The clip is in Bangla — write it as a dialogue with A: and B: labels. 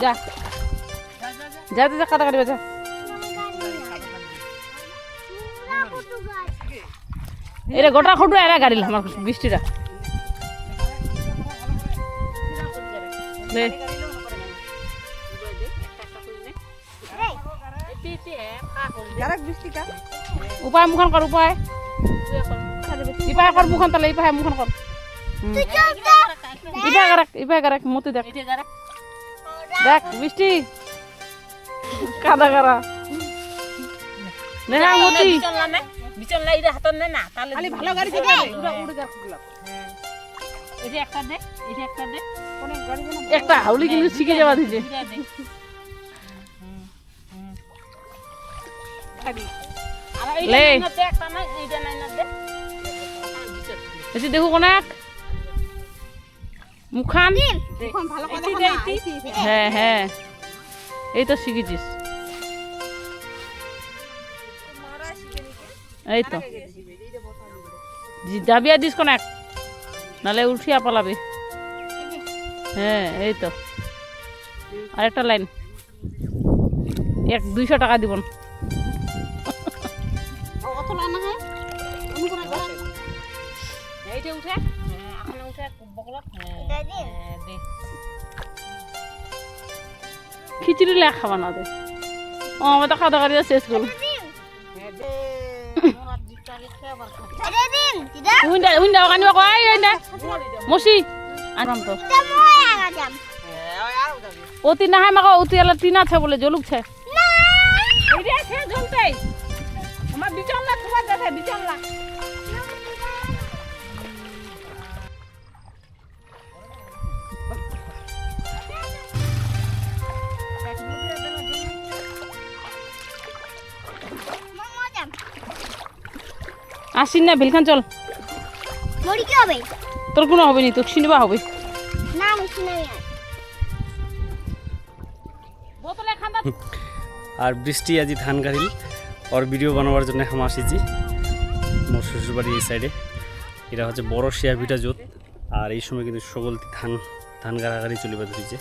A: যা যা যা কাটা কাটি যা এরে গোটা খটু এরা গাড়িল আমার বৃষ্টিটা উপায় মুখন কর উপায় ইপায় কর মুখন তাহলে ইপায় মুখন কর ইপায় গারাক মতি দেখ দেখ বৃষ্টি কাদা গারা নেহা মতি
B: বিচন লাই রে হাতন নে না তাহলে
A: খালি ভালো গাড়ি চালা পুরো উড়ে যা খুলা
B: এই যে একটা দে এই যে একটা দে
A: কোন গাড়ি যেন একটা হাউলি কিন্তু শিখে যাওয়া দিছে
B: লে একটা না এইটা নাই না দে
A: এসে দেখো কোনাক মুখান
B: মুখান ভালো করে না
A: হ্যাঁ হ্যাঁ এই তো শিখেছিস এই তো যাবি আর দিস কোনাক নালে উঠিয়া পালাবে হ্যাঁ এই তো আরেকটা লাইন 200 টাকা দিবন
B: কত লাইন হয় এইটা উঠে এখন উঠে বকলা দে
A: খিচুড়ি লে খাওয়া না দে ও আমার তো খাওয়া দাওয়া শেষ করল উইন্ডা কানিবা কয় উইন্ডা মসি আরাম তো ওতি না হয় মাকে ওতি এলা টিন আছে বলে জলুকছে
B: এইটা আছে জ্বলতে আমার বিচনলা তোমার কাছে বিচনলা
A: আসিন না ভিলখান চল
C: মরি কি হবে
A: তোর কোনো হবে নি তোর চিনিবা হবে
C: না মুছি নাই
A: বোতলে খান্দা
D: আর বৃষ্টি আজি ধান গাড়িল ওর ভিডিও বানাবার জন্য আমি আসিছি মোর শ্বশুরবাড়ি এই সাইডে এটা হচ্ছে বড় শেয়ার ভিটা জোত আর এই সময় কিন্তু সকল ধান গাড়াগাড়ি চলিবার ধরেছে